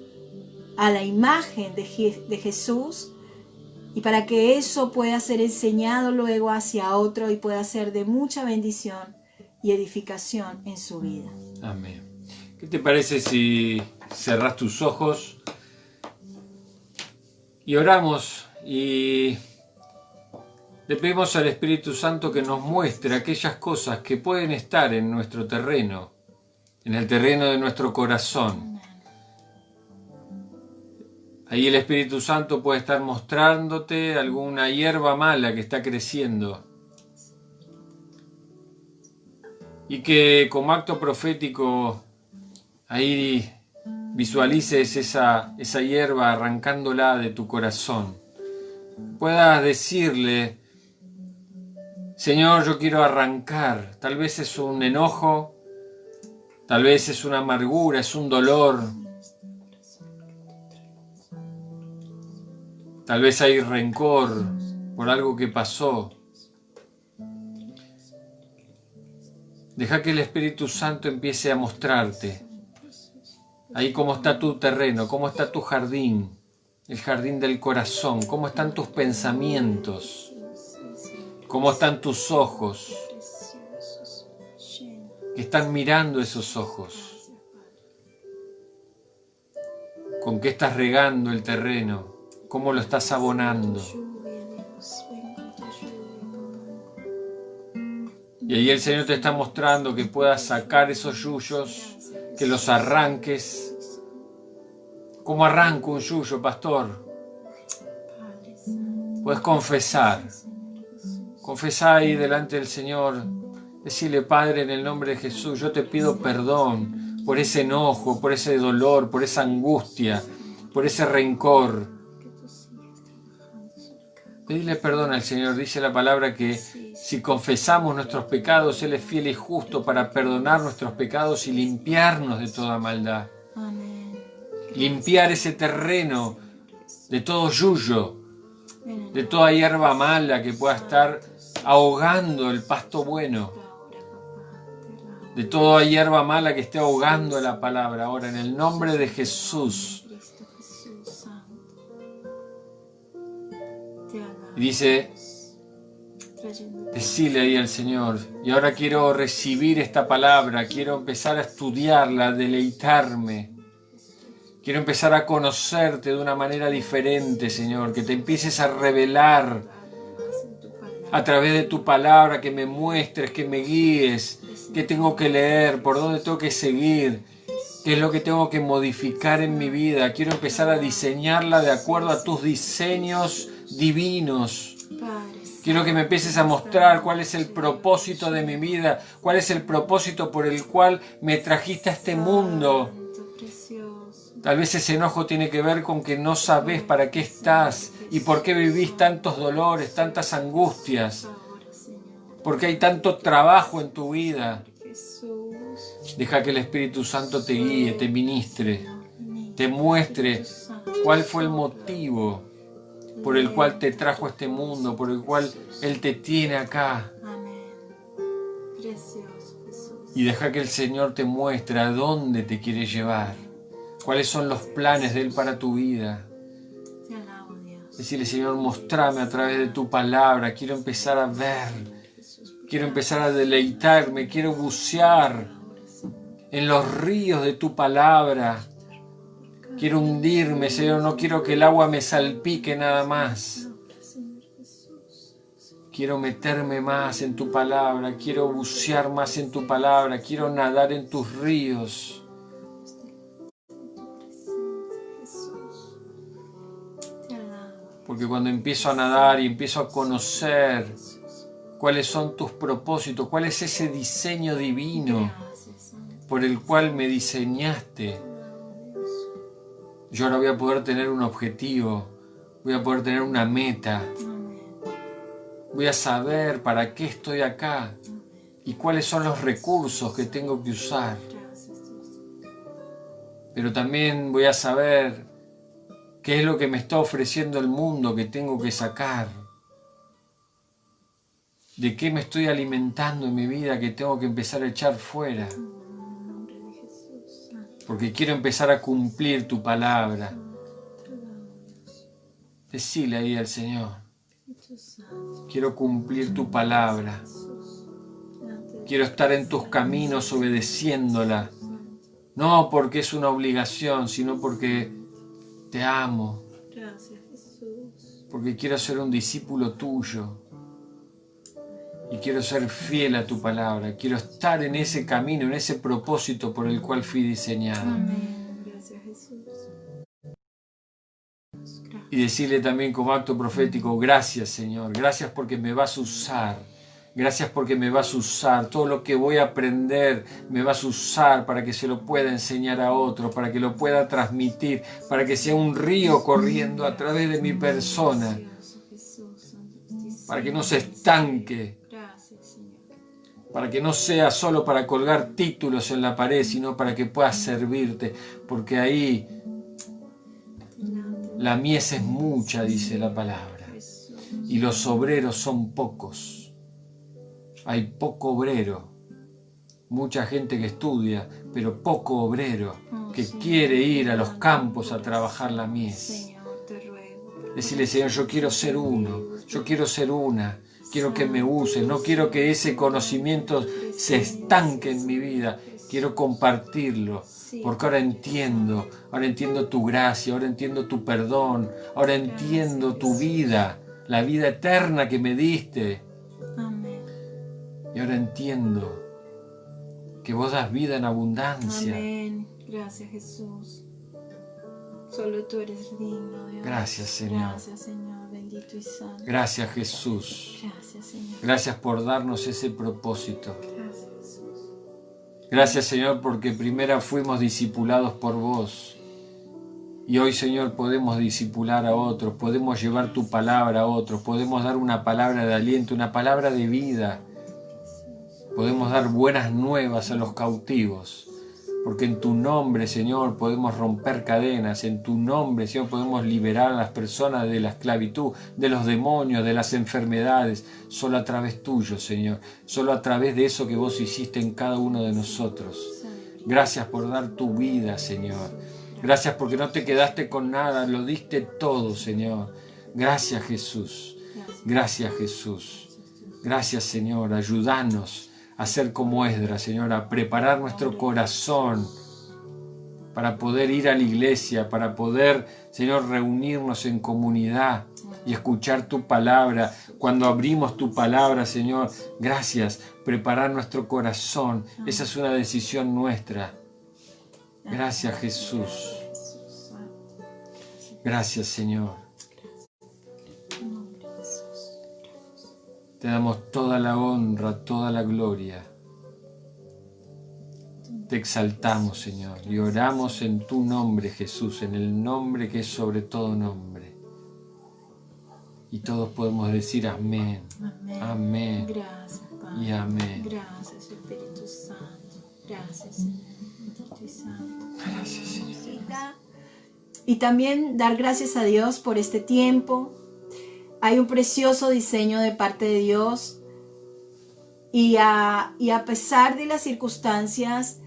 a la imagen de Jesús, y para que eso pueda ser enseñado luego hacia otro y pueda ser de mucha bendición y edificación en su vida. Amén. ¿Qué te parece si cerrás tus ojos y oramos y le pedimos al Espíritu Santo que nos muestre aquellas cosas que pueden estar en nuestro terreno, en el terreno de nuestro corazón? Ahí el Espíritu Santo puede estar mostrándote alguna hierba mala que está creciendo y que como acto profético ahí visualices esa hierba arrancándola de tu corazón. Puedas decirle: Señor, yo quiero arrancar. Tal vez es un enojo, tal vez es una amargura, es un dolor. Tal vez hay rencor por algo que pasó. Deja que el Espíritu Santo empiece a mostrarte ahí cómo está tu terreno, cómo está tu jardín, el jardín del corazón, cómo están tus pensamientos, cómo están tus ojos, que están mirando esos ojos, con qué estás regando el terreno, cómo lo estás abonando. Y ahí el Señor te está mostrando que puedas sacar esos yuyos, que los arranques. ¿Cómo arranco un yuyo, pastor? Puedes confesar. Confesá ahí delante del Señor. Decirle: Padre, en el nombre de Jesús, yo te pido perdón por ese enojo, por ese dolor, por esa angustia, por ese rencor. Pedile perdón al Señor. Dice la palabra que si confesamos nuestros pecados, Él es fiel y justo para perdonar nuestros pecados y limpiarnos de toda maldad. Amén. Limpiar ese terreno de todo yuyo, de toda hierba mala que pueda estar ahogando el pasto bueno, de toda hierba mala que esté ahogando la palabra. Ahora, en el nombre de Jesús. Y dice: decile ahí al Señor: y ahora quiero recibir esta palabra, quiero empezar a estudiarla, a deleitarme. Quiero empezar a conocerte de una manera diferente, Señor, que te empieces a revelar a través de tu palabra, que me muestres, que me guíes, qué tengo que leer, por dónde tengo que seguir, qué es lo que tengo que modificar en mi vida. Quiero empezar a diseñarla de acuerdo a tus diseños divinos. Quiero que me empieces a mostrar cuál es el propósito de mi vida, cuál es el propósito por el cual me trajiste a este mundo. Tal vez ese enojo tiene que ver con que no sabes para qué estás y por qué vivís tantos dolores, tantas angustias, porque hay tanto trabajo en tu vida. Deja que el Espíritu Santo te guíe, te ministre, te muestre cuál fue el motivo por el cual te trajo a este mundo, por el cual Él te tiene acá. Amén. Precioso Jesús. Y deja que el Señor te muestre a dónde te quiere llevar, cuáles son los planes de Él para tu vida. Te alabo, Dios. Decirle, Señor, mostrame a través de tu palabra, quiero empezar a ver, quiero empezar a deleitarme, quiero bucear en los ríos de tu palabra. Quiero hundirme, Señor, no quiero que el agua me salpique nada más. Quiero meterme más en tu palabra, quiero bucear más en tu palabra, quiero nadar en tus ríos. Porque cuando empiezo a nadar y empiezo a conocer cuáles son tus propósitos, cuál es ese diseño divino por el cual me diseñaste, yo ahora voy a poder tener un objetivo, voy a poder tener una meta, voy a saber para qué estoy acá y cuáles son los recursos que tengo que usar. Pero también voy a saber qué es lo que me está ofreciendo el mundo que tengo que sacar. De qué me estoy alimentando en mi vida que tengo que empezar a echar fuera. Porque quiero empezar a cumplir tu palabra. Decile ahí al Señor, quiero cumplir tu palabra. Quiero estar en tus caminos obedeciéndola. No porque es una obligación, sino porque te amo. Porque quiero ser un discípulo tuyo. Y quiero ser fiel a tu palabra. Quiero estar en ese camino, en ese propósito por el cual fui diseñado. Amén. Gracias, Jesús. Y decirle también como acto profético, gracias, Señor. Gracias porque me vas a usar. Gracias porque me vas a usar. Todo lo que voy a aprender me vas a usar para que se lo pueda enseñar a otros, para que lo pueda transmitir, para que sea un río corriendo a través de mi persona, para que no se estanque, para que no sea solo para colgar títulos en la pared, sino para que pueda servirte, porque ahí la mies es mucha, dice la palabra, y los obreros son pocos. Hay poco obrero, mucha gente que estudia, pero poco obrero que quiere ir a los campos a trabajar la mies. Decirle, Señor, yo quiero ser uno, yo quiero ser una, quiero que me uses, no quiero que ese conocimiento se estanque en mi vida, quiero compartirlo, porque ahora entiendo tu gracia, ahora entiendo tu perdón, ahora entiendo tu vida, la vida eterna que me diste. Y ahora entiendo que vos das vida en abundancia. Amén. Gracias, Jesús. Solo tú eres digno, Dios. Gracias, Señor. Gracias, Señor. Bendito y santo. Gracias, Jesús. Gracias, Señor. Gracias por darnos ese propósito. Gracias, Jesús. Gracias, Señor, porque primero fuimos discipulados por vos. Y hoy, Señor, podemos discipular a otros, podemos llevar tu palabra a otros, podemos dar una palabra de aliento, una palabra de vida. Podemos dar buenas nuevas a los cautivos, porque en tu nombre, Señor, podemos romper cadenas, en tu nombre, Señor, podemos liberar a las personas de la esclavitud, de los demonios, de las enfermedades, solo a través tuyo, Señor, solo a través de eso que vos hiciste en cada uno de nosotros. Gracias por dar tu vida, Señor. Gracias porque no te quedaste con nada, lo diste todo, Señor. Gracias, Jesús. Gracias, Jesús. Gracias, Señor. Ayúdanos a ser como Esdras, Señor, a preparar nuestro corazón para poder ir a la iglesia, para poder, Señor, reunirnos en comunidad y escuchar tu palabra. Cuando abrimos tu palabra, Señor, gracias, preparar nuestro corazón. Esa es una decisión nuestra. Gracias, Jesús. Gracias, Señor. Te damos toda la honra, toda la gloria. Te exaltamos, Señor, y oramos en tu nombre, Jesús, en el nombre que es sobre todo nombre. Y todos podemos decir amén, amén, Gracias, Padre. y amén. Gracias, Espíritu Santo. Gracias, Señor. Bendito y santo. Gracias, Señor. Y también dar gracias a Dios por este tiempo, hay un precioso diseño de parte de Dios y a pesar de las circunstancias,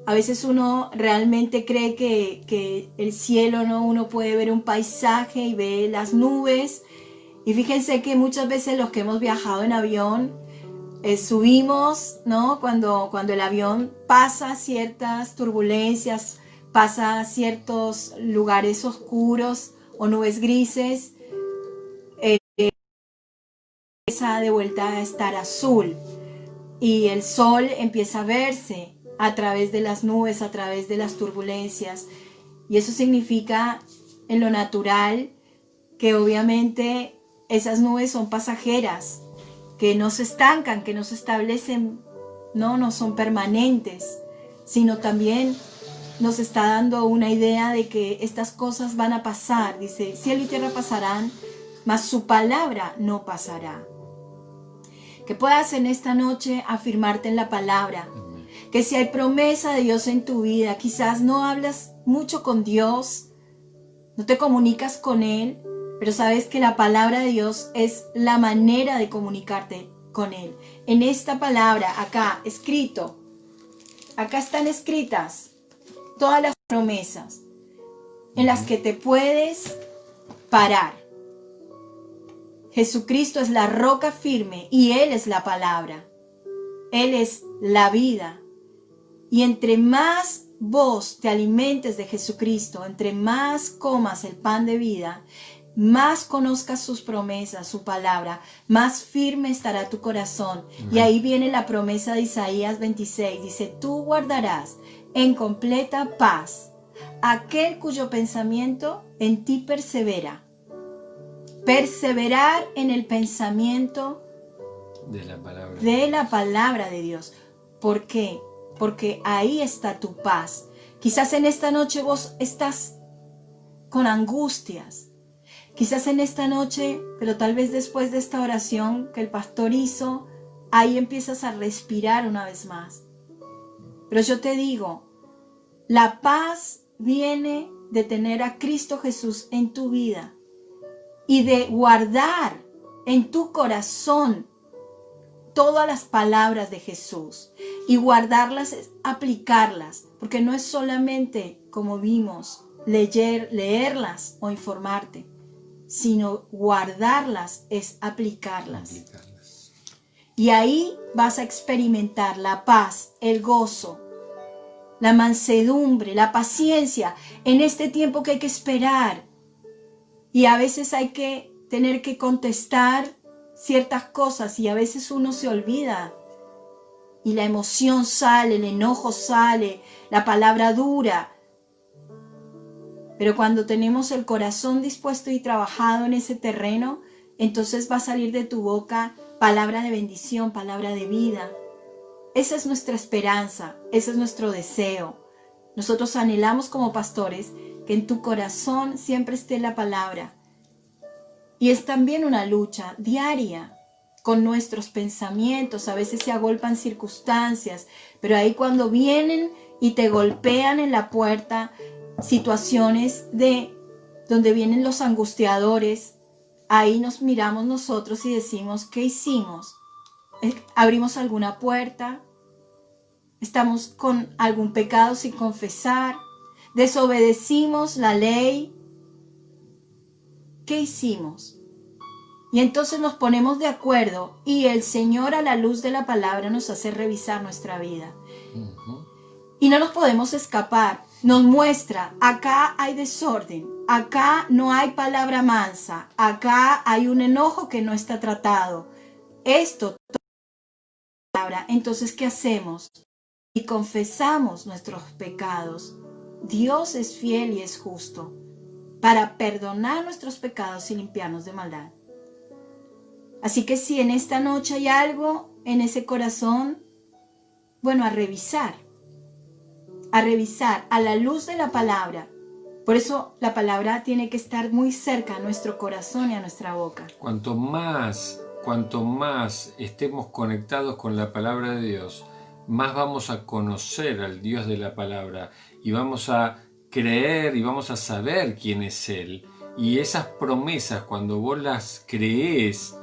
a veces uno realmente cree que el cielo, ¿no? Uno puede ver un paisaje y ve las nubes. Y fíjense que muchas veces los que hemos viajado en avión, subimos, ¿no? Cuando el avión pasa ciertas turbulencias, pasa ciertos lugares oscuros o nubes grises, empieza de vuelta a estar azul y el sol empieza a verse a través de las nubes, a través de las turbulencias. Y eso significa en lo natural que obviamente esas nubes son pasajeras, que no se estancan, que no se establecen, no son permanentes, sino también nos está dando una idea de que estas cosas van a pasar. Dice, cielo y tierra pasarán, mas su palabra no pasará. Que puedas en esta noche afirmarte en la palabra, que si hay promesa de Dios en tu vida, quizás no hablas mucho con Dios, no te comunicas con Él, pero sabes que la palabra de Dios es la manera de comunicarte con Él. En esta palabra, acá, escrito, acá están escritas todas las promesas en las que te puedes parar. Jesucristo es la roca firme y Él es la palabra. Él es la vida. Y entre más vos te alimentes de Jesucristo, entre más comas el pan de vida, más conozcas sus promesas, su palabra, más firme estará tu corazón. Y ahí viene la promesa de Isaías 26. Dice, tú guardarás en completa paz aquel cuyo pensamiento en ti persevera. Perseverar en el pensamiento de la palabra de Dios. ¿Por qué? Porque ahí está tu paz. Quizás en esta noche vos estás con angustias. Quizás en esta noche, pero tal vez después de esta oración que el pastor hizo, ahí empiezas a respirar una vez más. Pero yo te digo, la paz viene de tener a Cristo Jesús en tu vida y de guardar en tu corazón todas las palabras de Jesús. Y guardarlas es aplicarlas, porque no es solamente, como vimos, leerlas o informarte, sino guardarlas es aplicarlas. Y ahí vas a experimentar la paz, el gozo, la mansedumbre, la paciencia en este tiempo que hay que esperar. Y a veces hay que tener que contestar ciertas cosas y a veces uno se olvida. Y la emoción sale, el enojo sale, la palabra dura. Pero cuando tenemos el corazón dispuesto y trabajado en ese terreno, entonces va a salir de tu boca palabra de bendición, palabra de vida. Esa es nuestra esperanza, ese es nuestro deseo. Nosotros anhelamos como pastores que en tu corazón siempre esté la palabra. Y es también una lucha diaria con nuestros pensamientos. A veces se agolpan circunstancias, pero ahí cuando vienen y te golpean en la puerta, situaciones donde vienen los angustiadores, ahí nos miramos nosotros y decimos, ¿qué hicimos? ¿Abrimos alguna puerta? ¿Estamos con algún pecado sin confesar? ¿Desobedecimos la ley? ¿Qué hicimos? Y entonces nos ponemos de acuerdo y el Señor a la luz de la palabra nos hace revisar nuestra vida. Y no nos podemos escapar. Nos muestra, acá hay desorden, acá no hay palabra mansa, acá hay un enojo que no está tratado. Esto, palabra. Entonces, ¿qué hacemos? Y confesamos nuestros pecados. Dios es fiel y es justo para perdonar nuestros pecados y limpiarnos de maldad. Así que si en esta noche hay algo en ese corazón, bueno, a revisar a la luz de la palabra. Por eso la palabra tiene que estar muy cerca a nuestro corazón y a nuestra boca. Cuanto más estemos conectados con la palabra de Dios, más vamos a conocer al Dios de la palabra y vamos a creer y vamos a saber quién es Él Y esas promesas, cuando vos las creés,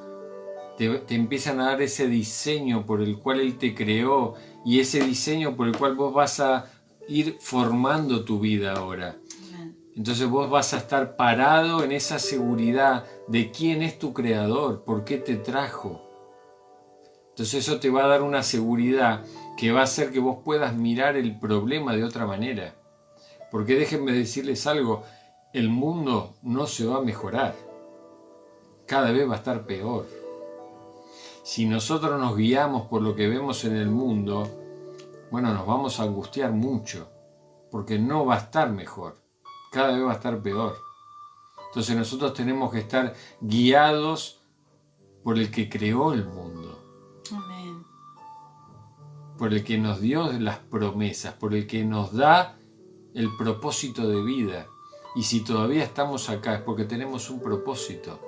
te empiezan a dar ese diseño por el cual Él te creó y ese diseño por el cual vos vas a ir formando tu vida ahora. Entonces vos vas a estar parado en esa seguridad de quién es tu creador, por qué te trajo. Entonces eso te va a dar una seguridad que va a hacer que vos puedas mirar el problema de otra manera. Porque déjenme decirles algo, el mundo no se va a mejorar, cada vez va a estar peor. Si nosotros nos guiamos por lo que vemos en el mundo, bueno, nos vamos a angustiar mucho, porque no va a estar mejor, cada vez va a estar peor. Entonces nosotros tenemos que estar guiados por el que creó el mundo. Amén. Por el que nos dio las promesas, por el que nos da el propósito de vida. Y si todavía estamos acá es porque tenemos un propósito.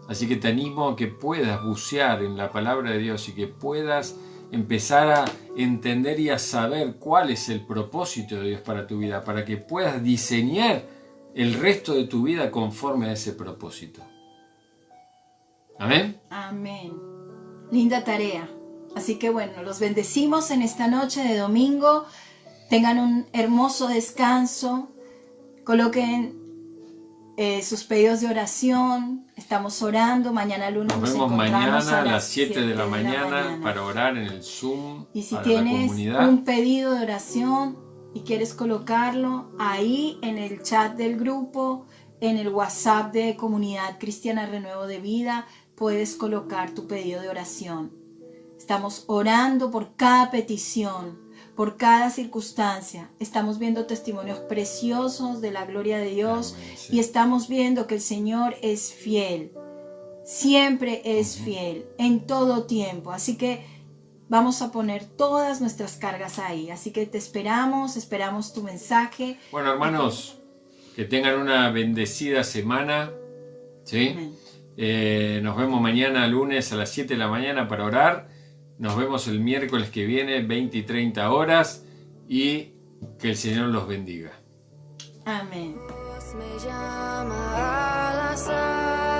Así que te animo a que puedas bucear en la palabra de Dios y que puedas empezar a entender y a saber cuál es el propósito de Dios para tu vida, para que puedas diseñar el resto de tu vida conforme a ese propósito. ¿Amén? Amén. Linda tarea. Así que bueno, los bendecimos en esta noche de domingo. Tengan un hermoso descanso. Coloquen sus pedidos de oración. Estamos orando. Mañana lunes nos vemos encontramos mañana a las 7 de la mañana para orar en el Zoom. Y si para la tienes comunidad. un pedido de oración y quieres colocarlo ahí en el chat del grupo, en el WhatsApp de Comunidad Cristiana Renuevo de Vida, puedes colocar tu pedido de oración. Estamos orando por cada petición, por cada circunstancia. Estamos viendo testimonios preciosos de la gloria de Dios. Amén, sí. Y estamos viendo que el Señor es fiel. Siempre es fiel, en todo tiempo. Así que vamos a poner todas nuestras cargas ahí. Así que te esperamos tu mensaje. Bueno, hermanos, que tengan una bendecida semana. ¿Sí? Nos vemos mañana lunes a las 7 de la mañana para orar. Nos vemos el miércoles que viene, 20 y 30 horas. Y que el Señor los bendiga. Amén. Dios me llama al azar.